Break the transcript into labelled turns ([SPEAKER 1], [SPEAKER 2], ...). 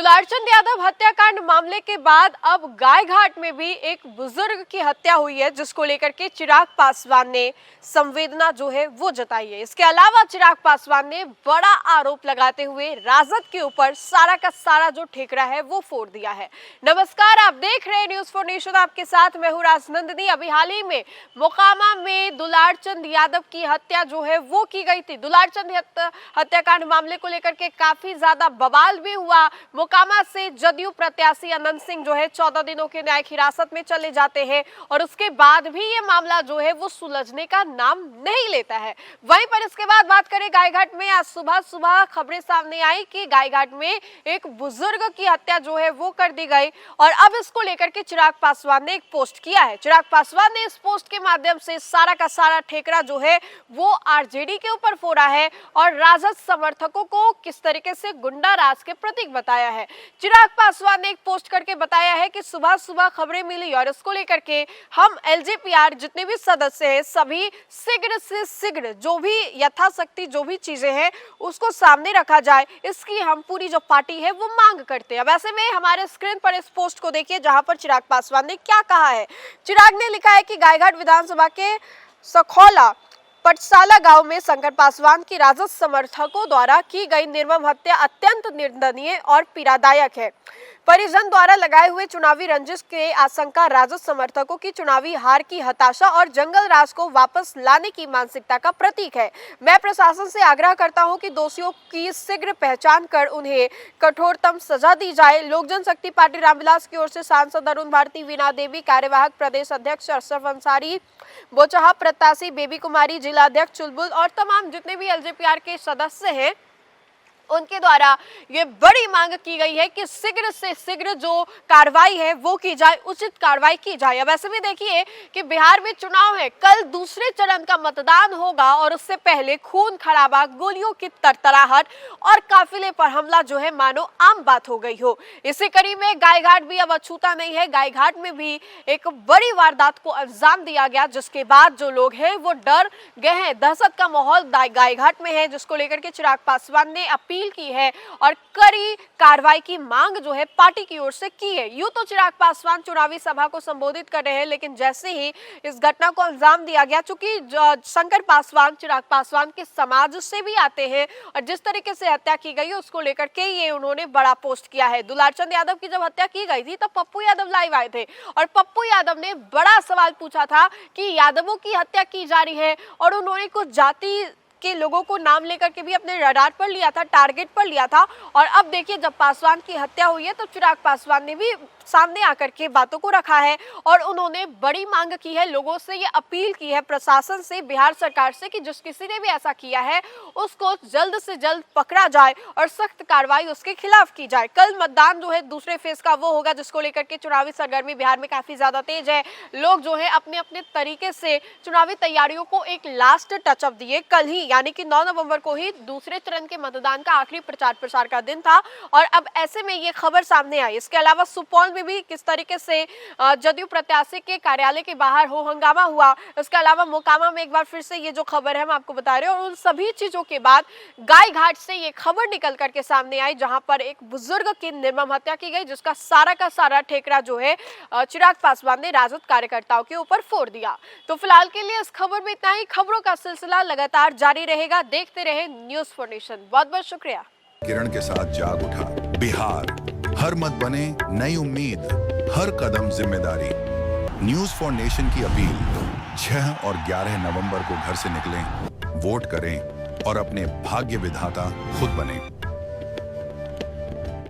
[SPEAKER 1] दुलारचंद यादव हत्याकांड मामले के बाद अब गायघाट में भी एक बुजुर्ग की हत्या हुई है, जिसको लेकर के चिराग पासवान ने संवेदना जो है वो जताई है। इसके अलावा चिराग पासवान ने बड़ा आरोप लगाते हुए राजद के ऊपर सारा का सारा जो ठेकरा है वो फोड़ दिया है। नमस्कार, आप देख रहे हैं न्यूज़ फॉर नेशन, आपके साथ मैं हूं राजनंदिनी। अभी हाल ही में मोकामा में दुलारचंद यादव की हत्या जो है वो की गई थी। दुलारचंद हत्याकांड मामले को लेकर के काफी ज्यादा बवाल भी हुआ। मोकामा से जदयू प्रत्याशी अनंत सिंह जो है 14 दिनों के न्यायिक हिरासत में चले जाते हैं और उसके बाद भी ये मामला जो है वो सुलझने का नाम नहीं लेता है। वहीं पर इसके बाद बात करें गायघाट में, आज सुबह खबरें सामने आई कि गायघाट में एक बुजुर्ग की हत्या जो है वो कर दी गई और अब इसको लेकर के चिराग पासवान ने एक पोस्ट किया है। चिराग पासवान ने इस पोस्ट के माध्यम से सारा का सारा ठेकरा जो है वो आरजेडी के ऊपर फोड़ा है और राजद समर्थकों को किस तरीके से गुंडा राज के प्रतीक बताया है। चिराग पासवान ने एक पोस्ट करके बताया है कि सुबह खबरें मिली और इसको लेकर के हम एलजेपीआर जितने भी सदस्य हैं सभी शीघ्र से शीघ्र जो भी यथाशक्ति जो भी चीजें हैं उसको सामने रखा जाए, इसकी हम पूरी जो पार्टी है वो मांग करते हैं। अब ऐसे में हमारे स्क्रीन पर इस पोस्ट को देखिए जहां पर चिराग पासवान ने क्या कहा है। चिराग ने लिखा है कि गायघाट विधानसभा के सखौला पटसाला गांव में शंकर पासवान की राजद समर्थकों द्वारा की गई निर्मम हत्या अत्यंत निंदनीय और पीड़ादायक है। परिजन द्वारा लगाए हुए चुनावी रंजिश के आशंका राजद समर्थकों की चुनावी हार की हताशा और जंगल राज को वापस लाने की मानसिकता का प्रतीक है। मैं प्रशासन से आग्रह करता हूं कि दोषियों की शीघ्र पहचान कर उन्हें कठोरतम सजा दी जाए। लोक जनशक्ति पार्टी रामविलास की ओर से सांसद अरुण भारती, वीणा देवी, कार्यवाहक प्रदेश अध्यक्ष अशरफ अंसारी, बोचहा प्रत्याशी बेबी कुमारी, जिला अध्यक्ष चुलबुल और तमाम जितने भी एलजेपीआर के सदस्य हैं उनके द्वारा ये बड़ी मांग की गई है कि शीघ्र से शीघ्र जो कार्रवाई है वो की जाए, उचित कार्रवाई की जाए। अब ऐसे में देखिए कि बिहार में चुनाव है, कल दूसरे चरण का मतदान होगा और उससे पहले खून खराबा, गोलियों की तरतराहट और काफिले पर हमला जो है मानो आम बात हो गई हो। इसी कड़ी में गायघाट भी अब अछूता नहीं है। गायघाट में भी एक बड़ी वारदात को अंजाम दिया गया, जिसके बाद जो लोग हैं वो डर गए हैं। दहशत का माहौल गायघाट में है, जिसको लेकर के चिराग पासवान ने अपील की है और कड़ी कार्रवाई की मांग जो है पार्टी की ओर से की है। यूं तो चिराग पासवान चुनावी सभा को संबोधित कर रहे हैं, लेकिन जैसे ही इस घटना को अंजाम दिया गया, चूंकि शंकर पासवान चिराग पासवान के समाज से भी आते हैं और जिस तरीके से हत्या की गई उसको लेकर के ये उन्होंने बड़ा पोस्ट किया है। दुलारचंद यादव की जब हत्या की गई थी तब पप्पू यादव लाइव आए थे और पप्पू यादव ने बड़ा सवाल पूछा था कि यादवों की हत्या की जा रही है और उन्होंने कुछ जाति के लोगों को नाम लेकर के भी अपने रडार पर लिया था, टारगेट पर लिया था। और अब देखिए जब पासवान की हत्या हुई है तो चिराग पासवान ने भी सामने आकर के बातों को रखा है और उन्होंने बड़ी मांग की है, लोगों से ये अपील की है प्रशासन से, बिहार सरकार से कि जिस किसी ने भी ऐसा किया है उसको जल्द से जल्द पकड़ा जाए और सख्त कार्रवाई उसके खिलाफ की जाए। कल मतदान जो है दूसरे फेज का वो होगा, जिसको लेकर के चुनावी सरगर्मी बिहार में काफी ज्यादा तेज है। लोग जो है अपने अपने तरीके से चुनावी तैयारियों को एक लास्ट टचअप दिए। कल ही यानी कि 9 नवंबर को ही दूसरे चरण के मतदान का आखिरी प्रचार प्रसार का दिन था और अब ऐसे में ये खबर सामने आई। इसके अलावा सुपौल में भी किस तरीके से जदयू प्रत्याशी के कार्यालय के बाहर हो हंगामा हुआ। इसके अलावा मोकामा में एक बार फिर से ये जो खबर है हम आपको बता रहे हैं और उन सभी चीजों के बाद गायघाट से ये खबर निकल करके सामने आई, जहां पर एक बुजुर्ग की निर्मम हत्या की गई, जिसका सारा का सारा ठेकरा जो है चिराग पासवान ने राजद कार्यकर्ताओं के ऊपर फोड़ दिया। तो फिलहाल के लिए इस खबर में इतना ही। खबरों का सिलसिला लगातार जारी रहेगा, देखते रहे न्यूज़ फॉर नेशन। बहुत बहुत शुक्रिया।
[SPEAKER 2] किरण के साथ जाग उठा बिहार, हर मत बने नई उम्मीद, हर कदम जिम्मेदारी। न्यूज़ फॉर नेशन की अपील 6 और 11 नवंबर को घर से निकलें, वोट करें और अपने भाग्य विधाता खुद बने।